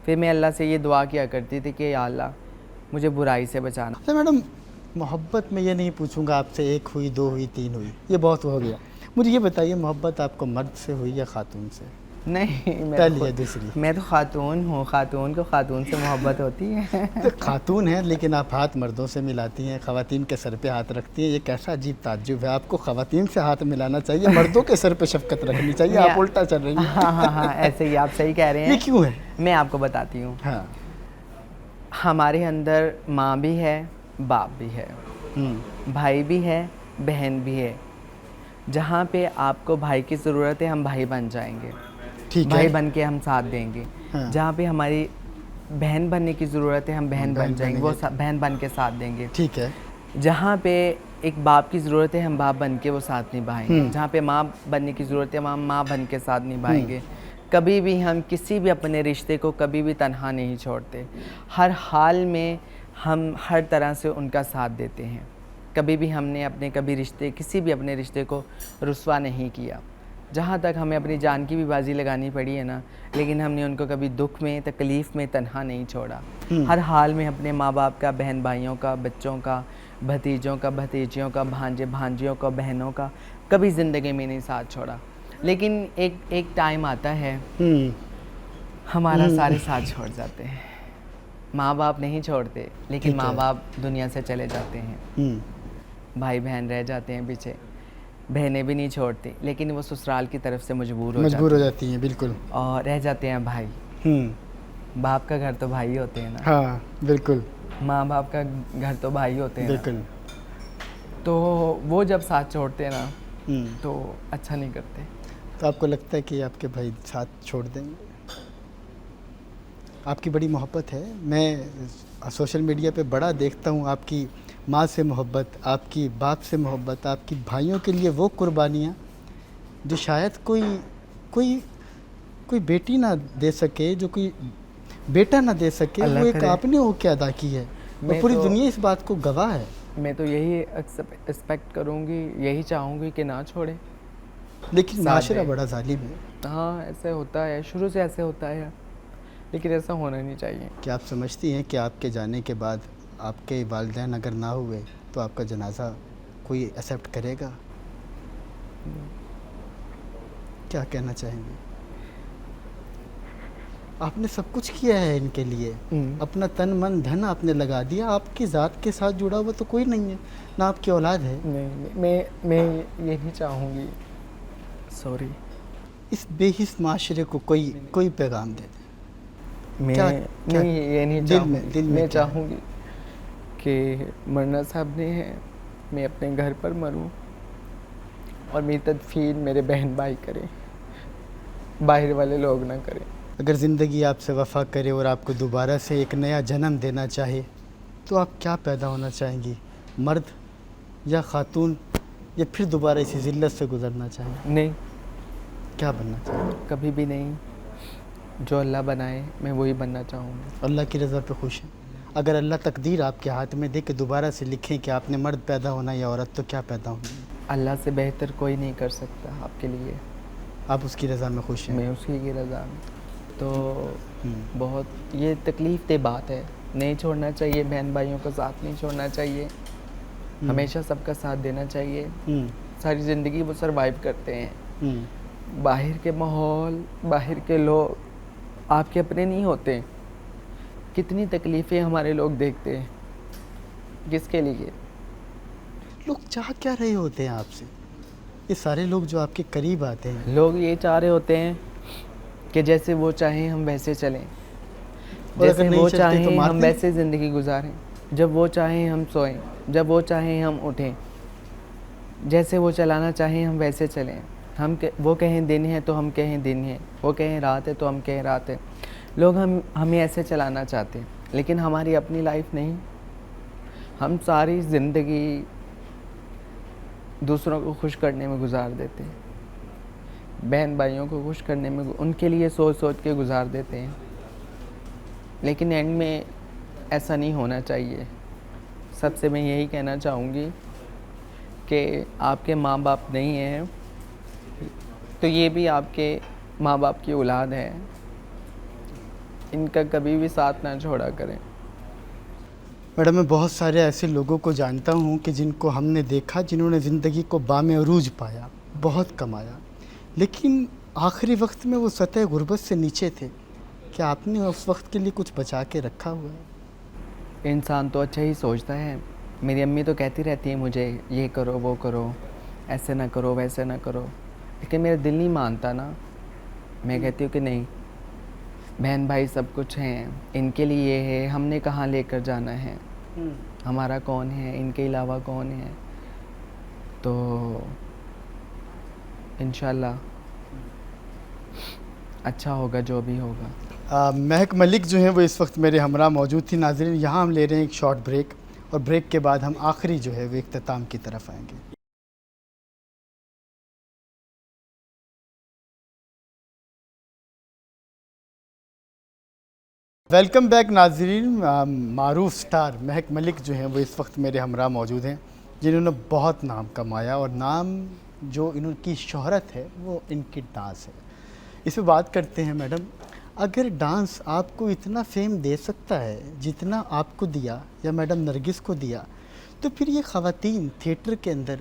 फिर मैं अल्लाह से ये दुआ किया करती थी कि या अल्लाह मुझे बुराई से बचाना। तो मैडम, मोहब्बत में ये नहीं पूछूंगा आपसे एक हुई, दो हुई, तीन हुई, ये बहुत हो गया। मुझे ये बताइए, मोहब्बत आपको मर्द से हुई या खातून से? नहीं, दूसरी मैं तो खातून हूँ, खातून को खातून से मोहब्बत होती है। तो खातून है, लेकिन आप हाथ मर्दों से मिलाती हैं, ख़वातीन के सर पे हाथ रखती हैं, ये कैसा अजीब ताज्जुब है। आपको ख़वातीन से हाथ मिलाना चाहिए, मर्दों के सर पे शफ़क़त रखनी चाहिए। आप उल्टा चल रही हैं। हाँ, ऐसे ही आप सही कह रहे हैं। ये क्यों है? मैं आपको बताती हूँ। हाँ। हमारे अंदर माँ भी है, बाप भी है, भाई भी है, बहन भी है। जहाँ पे आपको भाई की ज़रूरत है हम भाई बन जाएंगे, भाई बन के हम साथ देंगे। हाँ। जहाँ पे हमारी बहन बनने की ज़रूरत है हम बहन बन जाएंगे, वो बहन बन के साथ देंगे। ठीक है। जहाँ पे एक बाप की ज़रूरत है हम बाप बन के वो साथ निभाएंगे। जहाँ पे माँ बनने की ज़रूरत है हम माँ बन के साथ निभाएंगे। कभी भी हम किसी भी अपने रिश्ते को कभी भी तन्हा नहीं छोड़ते, हर हाल में हम हर तरह से उनका साथ देते हैं। कभी भी हमने अपने किसी भी अपने रिश्ते को रुस्वा नहीं किया। जहाँ तक हमें अपनी जान की भी बाजी लगानी पड़ी है ना, लेकिन हमने उनको कभी दुख में, तकलीफ़ में तन्हा नहीं छोड़ा। हर हाल में अपने माँ बाप का, बहन भाइयों का, बच्चों का, भतीजों का, भतीजियों का, भांजे भांजियों का, बहनों का कभी ज़िंदगी में नहीं साथ छोड़ा। लेकिन एक टाइम आता है हमारा सारे साथ छोड़ जाते हैं। माँ बाप नहीं छोड़ते, लेकिन माँ बाप दुनिया से चले जाते हैं, भाई बहन रह जाते हैं पीछे, बहनें भी नहीं छोड़ती, लेकिन वो ससुराल की तरफ से मजबूर हो जाती हैं। बिल्कुल। और रह जाते हैं भाई। बाप का घर तो भाई होते हैं ना। हाँ, बिल्कुल। माँ बाप का घर तो भाई होते हैं। बिल्कुल। तो वो जब साथ छोड़ते हैं ना तो अच्छा नहीं करते। तो आपको लगता है कि आपके भाई साथ छोड़ देंगे? आपकी बड़ी मोहब्बत है, मैं सोशल मीडिया पे बड़ा देखता हूँ आपकी माँ से मोहब्बत, आपकी बाप से मोहब्बत, आपकी भाइयों के लिए वो कुर्बानियाँ जो शायद कोई बेटी ना दे सके, जो कोई बेटा ना दे सके, वो एक आपने वो क्या अदा की है, और पूरी दुनिया इस बात को गवाह है। मैं तो यही एक्सपेक्ट करूँगी, यही चाहूँगी कि ना छोड़े, लेकिन माशरा बड़ा जालिम है। हाँ, ऐसे होता है, शुरू से ऐसे होता है, लेकिन ऐसा होना नहीं चाहिए। क्या आप समझती हैं कि आपके जाने के बाद आपके वालिदैन अगर ना हुए तो आपका जनाजा कोई एक्सेप्ट करेगा? क्या कहना चाहेंगे? आपने सब कुछ किया है इनके लिए, अपना तन मन धन आपने लगा दिया, आपकी ज़ात के साथ जुड़ा हुआ तो कोई नहीं है, ना आपकी औलाद है। नहीं, मैं ये नहीं चाहूँगी, सॉरी। इस बेहिस माशरे को कोई पैगाम दे दे। मैं क्या नहीं, ये नहीं दिल चाहूँगी। में मैं क्या है? चाहूँगी कि मरना साहब ने है, मैं अपने घर पर मरूं और मेरी तदफीन मेरे बहन भाई करें, बाहर वाले लोग ना करें। अगर ज़िंदगी आपसे वफ़ा करे और आपको दोबारा से एक नया जन्म देना चाहे तो आप क्या पैदा होना चाहेंगी, मर्द या खातून, या फिर दोबारा इसी ज़िल्लत से गुजरना चाहेंगी? नहीं, क्या बनना चाहेंगे? कभी भी नहीं। जो अल्लाह बनाए मैं वही बनना चाहूँगी। अल्लाह की रज़ा पे खुश हैं? अगर अल्लाह तकदीर आपके हाथ में दे के दोबारा से लिखें कि आपने मर्द पैदा होना या औरत, तो क्या पैदा होंगी? अल्लाह से बेहतर कोई नहीं कर सकता आपके लिए। आप उसकी रज़ा में खुश हैं? मैं उसकी की रज़ा में। तो बहुत ये तकलीफ़ दे बात है, नहीं छोड़ना चाहिए, बहन भाइयों का साथ नहीं छोड़ना चाहिए, हमेशा सबका साथ देना चाहिए। सारी ज़िंदगी वो सरवाइव करते हैं। बाहर के माहौल, बाहर के लोग आपके अपने नहीं होते। कितनी तकलीफ़ें हमारे लोग देखते हैं, किसके लिए? लोग चाह क्या रहे होते हैं आपसे? ये सारे लोग जो आपके करीब आते हैं, लोग ये चाह रहे होते हैं कि जैसे वो चाहें हम वैसे चलें, और अगर जैसे नहीं वो चलते तो चाहें हम मारते हैं? वैसे ज़िंदगी गुजारें, जब वो चाहें हम सोएं, जब वो चाहें हम उठें, जैसे वो चलाना चाहें हम वैसे चलें। वो कहें दिन है तो हम कहें दिन है, वो कहें रात है तो हम कहें रात है। लोग हमें ऐसे चलाना चाहते हैं, लेकिन हमारी अपनी लाइफ नहीं। हम सारी ज़िंदगी दूसरों को खुश करने में गुजार देते हैं, बहन भाइयों को खुश करने में, उनके लिए सोच सोच के गुजार देते हैं, लेकिन एंड में ऐसा नहीं होना चाहिए। सबसे मैं यही कहना चाहूँगी कि आपके माँ बाप नहीं हैं तो ये भी आपके माँ बाप की औलाद है, इनका कभी भी साथ ना छोड़ा करें। मैडम, मैं बहुत सारे ऐसे लोगों को जानता हूँ कि जिनको हमने देखा, जिन्होंने ज़िंदगी को बामे अरूज पाया, बहुत कमाया, लेकिन आखिरी वक्त में वो सतह गुर्बत से नीचे थे। क्या आपने उस वक्त के लिए कुछ बचा के रखा हुआ है? इंसान तो अच्छा ही सोचता है। मेरी अम्मी तो कहती रहती है मुझे, ये करो वो करो, ऐसे ना करो वैसे ना करो, लेकिन मेरा दिल नहीं मानता ना। मैं कहती हूँ कि नहीं, बहन भाई सब कुछ हैं, इनके लिए है, हमने कहाँ लेकर जाना है, हमारा कौन है, इनके अलावा कौन है। तो इंशाल्लाह अच्छा होगा जो भी होगा। महक मलिक जो हैं वो इस वक्त मेरे हमरा मौजूद थी। नाज़रीन, यहाँ हम ले रहे हैं एक शॉर्ट ब्रेक, और ब्रेक के बाद हम आखिरी जो है वो इख्तिताम की तरफ आएंगे। वेलकम बैक नाज़रीन। मारूफ स्टार महक मलिक जो हैं वो इस वक्त मेरे हमरा मौजूद हैं, जिन्होंने बहुत नाम कमाया, और नाम जो इनकी शोहरत है वो इनकी डांस है। इस पर बात करते हैं। मैडम, अगर डांस आपको इतना फेम दे सकता है जितना आपको दिया या मैडम नरगिस को दिया, तो फिर ये ख़वातीन थिएटर के अंदर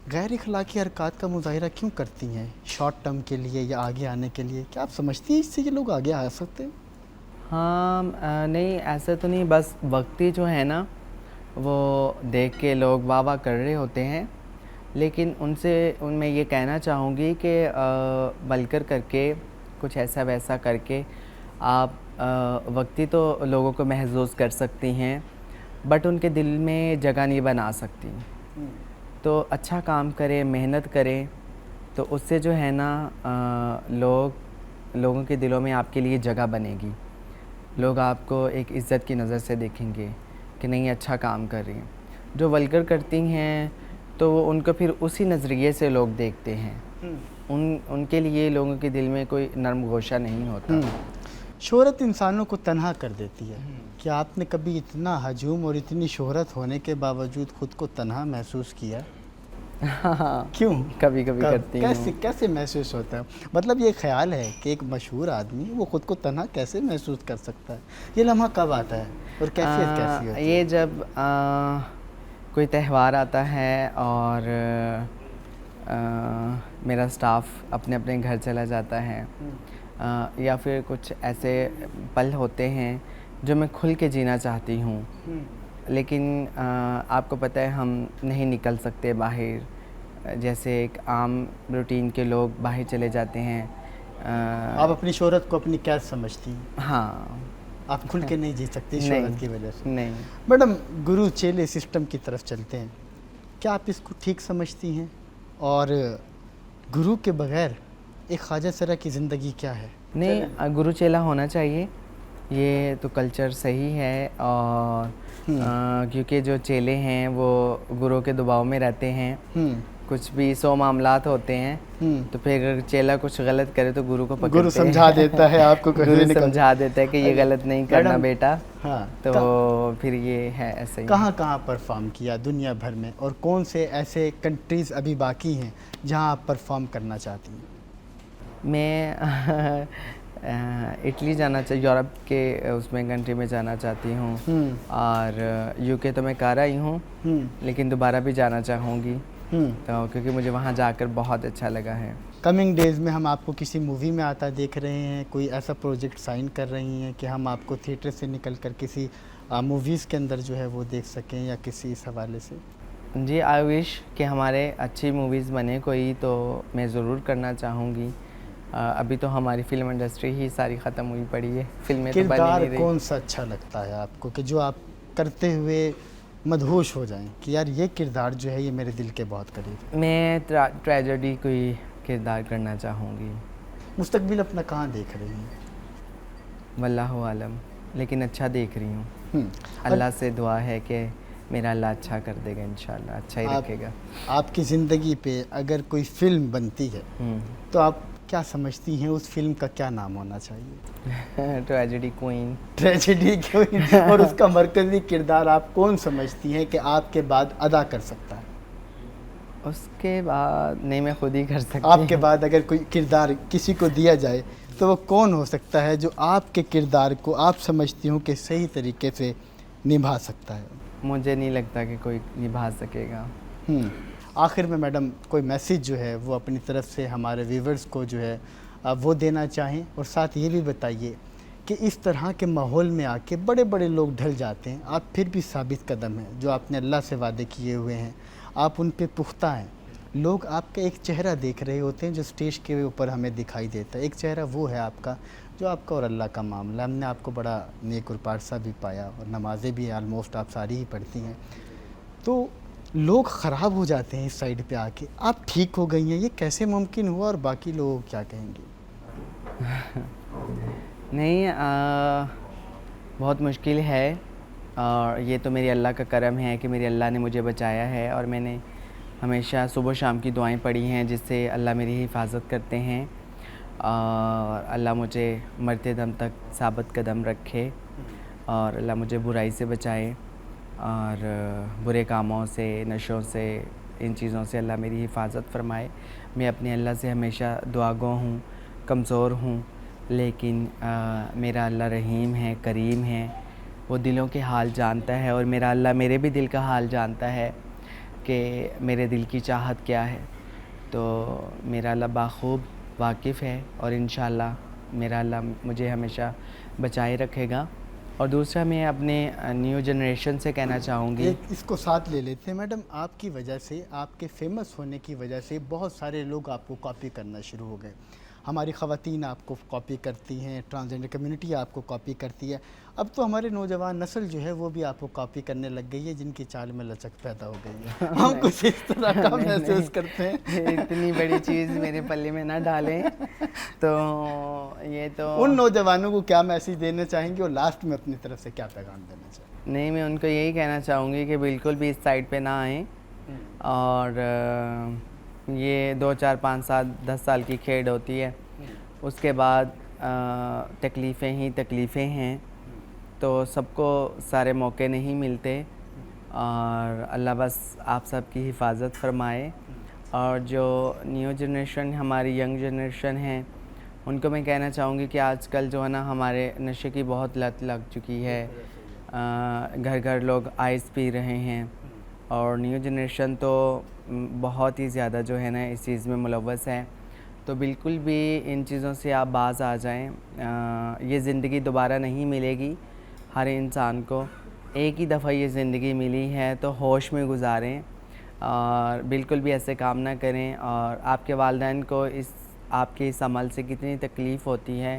गैर इखलाकी हरकत का मुजाहिरा क्यों करती हैं, शॉर्ट टर्म के लिए या आगे आने के लिए? क्या आप समझती हैं इससे ये लोग आगे आ सकते हैं? हाँ, नहीं ऐसा तो नहीं, बस वक्ती जो है ना वो देख के लोग वाह वाह कर रहे होते हैं, लेकिन उनमें ये कहना चाहूँगी कि बलकर करके कुछ ऐसा वैसा करके आप वक्ती तो लोगों को महसूस कर सकती हैं, बट उनके दिल में जगह नहीं बना सकती। तो अच्छा काम करें, मेहनत करें, तो उससे जो है ना लोगों के दिलों में आपके लिए जगह बनेगी। लोग आपको एक इज़्ज़त की नज़र से देखेंगे कि नहीं अच्छा काम कर रही हैं। जो वल्गर करती हैं तो वो उनको फिर उसी नज़रिए से लोग देखते हैं। उनके लिए लोगों के दिल में कोई नरम गोशा नहीं होता। शोहरत इंसानों को तन्हा कर देती है। क्या आपने कभी इतना हजूम और इतनी शोहरत होने के बावजूद खुद को तन्हा महसूस किया? हाँ, क्यों? कभी कभी करती हूँ। कैसे महसूस होता है? मतलब ये ख्याल है कि एक मशहूर आदमी वो खुद को तन्हा कैसे महसूस कर सकता है? ये लम्हा कब आता है और कैफियत कैसी होती है? ये जब कोई त्यौहार आता है और मेरा स्टाफ अपने अपने घर चला जाता है, या फिर कुछ ऐसे पल होते हैं जो मैं खुल के जीना चाहती हूँ, लेकिन आपको पता है हम नहीं निकल सकते बाहर, जैसे एक आम रूटीन के लोग बाहर चले जाते हैं। आप अपनी शोहरत को अपनी कैद समझती हैं? हाँ। आप खुल के नहीं जी सकती नहीं, शोहरत की वजह से? नहीं। मैडम, गुरु चेले सिस्टम की तरफ चलते हैं, क्या आप इसको ठीक समझती हैं? और गुरु के बगैर एक ख्वाजा सरा की ज़िंदगी क्या है? नहीं, गुरु चेला होना चाहिए, ये तो कल्चर सही है। और क्योंकि जो चेले हैं वो गुरु के दबाव में रहते हैं, कुछ भी 100 मामलात होते हैं, तो फिर अगर चेला कुछ गलत करे तो गुरु को पकड़ते हैं। गुरु समझा देता है आपको, गुरु समझा देता है कि ये गलत नहीं करना बेटा। हाँ, तो फिर ये है ऐसे ही। कहाँ कहाँ परफॉर्म किया दुनिया भर में, और कौन से ऐसे कंट्रीज़ अभी बाकी हैं जहाँ आप परफॉर्म करना चाहती हैं? मैं इटली जाना चाहिए, यूरोप के उसमें कंट्री में जाना चाहती हूँ, और यूके तो मैं कर आई हूँ, लेकिन दोबारा भी जाना चाहूँगी, तो क्योंकि मुझे वहाँ जाकर बहुत अच्छा लगा है। कमिंग डेज़ में हम आपको किसी मूवी में आता देख रहे हैं, कोई ऐसा प्रोजेक्ट साइन कर रही हैं कि हम आपको थिएटर से निकल कर किसी मूवीज़ के अंदर जो है वो देख सकें, या किसी इस हवाले से? जी, आई विश कि हमारे अच्छी मूवीज़ बने कोई, तो मैं ज़रूर करना चाहूँगी। अभी तो हमारी फिल्म इंडस्ट्री ही सारी ख़त्म हुई पड़ी है, फिल्में तो बन ही नहीं रही। कौन सा अच्छा लगता है आपको कि जो आप करते हुए मदहोश हो जाएं कि यार ये किरदार जो है ये मेरे दिल के बहुत करीब है? मैं ट्रेजेडी कोई किरदार करना चाहूँगी। मुस्तकबिल अपना कहाँ देख रही हैं? वल्लाहु आलम, लेकिन अच्छा देख रही हूँ। अल्लाह से दुआ है कि मेरा अल्लाह अच्छा कर देगा, इंशाल्लाह अच्छा ही रखेगा। आपकी ज़िंदगी पे अगर कोई फ़िल्म बनती है तो आप क्या समझती हैं उस फिल्म का क्या नाम होना चाहिए? Tragedy queen. Tragedy queen. और उसका मरकज़ी किरदार आप कौन समझती हैं कि आपके बाद अदा कर सकता है? उसके बाद नहीं, मैं खुद ही कर सकती। आपके बाद अगर कोई किरदार किसी को दिया जाए तो वो कौन हो सकता है जो आपके किरदार को आप समझती हूँ कि सही तरीके से निभा सकता है? मुझे नहीं लगता कि कोई निभा सकेगा। आखिर में मैडम, कोई मैसेज जो है वो अपनी तरफ से हमारे व्यूवर्स को जो है वो देना चाहें, और साथ ये भी बताइए कि इस तरह के माहौल में आके बड़े बड़े लोग ढल जाते हैं, आप फिर भी साबित कदम हैं, जो आपने अल्लाह से वादे किए हुए हैं आप उन पे पुख्ता हैं। लोग आपका एक चेहरा देख रहे होते हैं जो स्टेज के ऊपर हमें दिखाई देता है, एक चेहरा वो है आपका जो आपका और अल्लाह का मामला। हमने आपको बड़ा नेक और पारसा भी पाया, और नमाज़ें भी ऑलमोस्ट आप सारी ही पढ़ती हैं। तो लोग ख़राब हो जाते हैं इस साइड पे आके, आप ठीक हो गई हैं, ये कैसे मुमकिन हुआ, और बाकी लोग क्या कहेंगे? नहीं, बहुत मुश्किल है, और ये तो मेरी अल्लाह का करम है कि मेरे अल्लाह ने मुझे बचाया है, और मैंने हमेशा सुबह शाम की दुआएं पढ़ी हैं जिससे अल्लाह मेरी हिफाजत करते हैं, और अल्लाह मुझे मरते दम तक साबित कदम रखे, और अल्लाह मुझे बुराई से बचाए, और बुरे कामों से, नशों से, इन चीज़ों से अल्लाह मेरी हिफाजत फरमाए। मैं अपने अल्लाह से हमेशा दुआगो हूँ, कमज़ोर हूँ, लेकिन मेरा अल्लाह रहीम है, करीम है, वो दिलों के हाल जानता है, और मेरा अल्लाह मेरे भी दिल का हाल जानता है कि मेरे दिल की चाहत क्या है। तो मेरा अल्लाह बाखूब वाकिफ़ है, और इंशाअल्लाह मेरा अल्लाह मुझे हमेशा बचाए रखेगा। और दूसरा, मैं अपने न्यू जनरेशन से कहना चाहूँगी, इसको साथ ले लेते हैं मैडम, आपकी वजह से, आपके फेमस होने की वजह से बहुत सारे लोग आपको कॉपी करना शुरू हो गए। हमारी ख़वातीन आपको कॉपी करती हैं, ट्रांसजेंडर कम्युनिटी आपको कॉपी करती है, अब तो हमारे नौजवान नस्ल जो है वो भी आपको कॉपी करने लग गई है, जिनकी चाल में लचक पैदा हो गई है। हम कुछ इस तरह का महसूस करते हैं। इतनी बड़ी चीज़ मेरे पल्ले में ना डालें। तो ये तो उन नौजवानों को क्या मैसेज देना चाहेंगे, और लास्ट में अपनी तरफ से क्या पैगाम देना चाहेंगे? नहीं, मैं उनको यही कहना चाहूँगी कि बिल्कुल भी इस साइड पे ना आएँ, और ये 2, 4, 5 साल 10 साल की खेड होती है, उसके बाद तकलीफ़ें ही तकलीफ़ें हैं, तो सबको सारे मौके नहीं मिलते, और अल्लाह बस आप सब की हिफाजत फरमाए। और जो न्यू जनरेशन, हमारी यंग जनरेशन है, उनको मैं कहना चाहूँगी कि आजकल जो है ना, हमारे नशे की बहुत लत लग चुकी है, घर घर लोग आइस पी रहे हैं, और न्यू जनरेशन तो बहुत ही ज़्यादा जो है ना इस चीज़ में मुलव्वस है। तो बिल्कुल भी इन चीज़ों से आप बाज आ जाएं। ये ज़िंदगी दोबारा नहीं मिलेगी हर इंसान को, एक ही दफ़ा ये ज़िंदगी मिली है, तो होश में गुजारें और बिल्कुल भी ऐसे काम ना करें। और आपके वालिदैन को आपके इस अमल से कितनी तकलीफ़ होती है,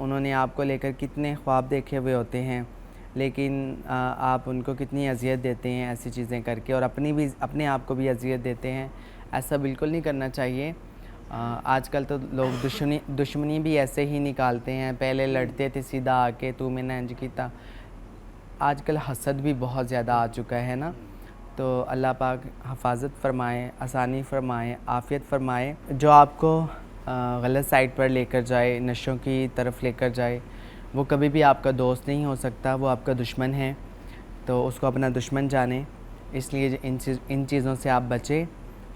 उन्होंने आपको लेकर कितने ख्वाब देखे हुए होते हैं, लेकिन आप उनको कितनी अज़ियत देते हैं ऐसी चीज़ें करके, और अपने आप को भी अज़ियत देते हैं। ऐसा बिल्कुल नहीं करना चाहिए। आजकल तो लोग दुश्मनी भी ऐसे ही निकालते हैं। पहले लड़ते थे सीधा आके, तू मैंने इंज कीता। आजकल हसद भी बहुत ज़्यादा आ चुका है ना। तो अल्लाह पाक हफाजत फ़रमाए, आसानी फ़रमाए, आफ़ियत फ़रमाए। जो आपको गलत साइड पर लेकर जाए, नशों की तरफ लेकर जाए, वो कभी भी आपका दोस्त नहीं हो सकता, वो आपका दुश्मन है। तो उसको अपना दुश्मन जाने, इसलिए इन चीज़ों से आप बचें।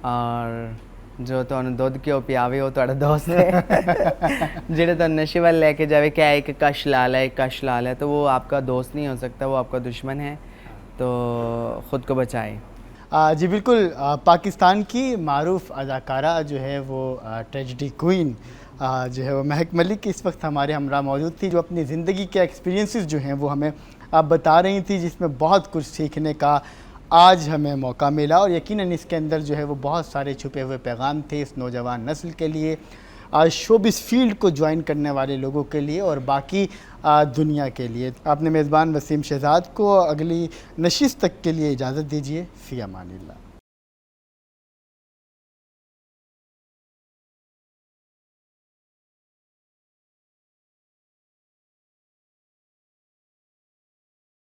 और जो तुहानू दुध क्यों पियावे वो तुहाडा दोस्त है जेड़े तुहानू नशे वाल लेके जावे, क्या एक कश ला ला, तो वो आपका दोस्त नहीं हो सकता, वो आपका दुश्मन है। तो ख़ुद को बचाएं। जी बिल्कुल। पाकिस्तान की मारूफ़ अदाकारा जो है वो ट्रेजेडी क्वीन जो है वो महक मलिक इस वक्त हमारे हमरा मौजूद थी, जो अपनी ज़िंदगी के एक्सपीरियंसेस जो हैं वो हमें बता रही थी, जिसमें बहुत कुछ सीखने का आज हमें मौका मिला। और यकीनन इसके अंदर जो है वो बहुत सारे छुपे हुए पैगाम थे इस नौजवान नस्ल के लिए, आज शोबिस फील्ड को ज्वाइन करने वाले लोगों के लिए और बाकी दुनिया के लिए। आपने मेज़बान वसीम शहज़ाद को अगली नशिस्त तक के लिए इजाज़त दीजिए। फ़ी अमानिल्लाह।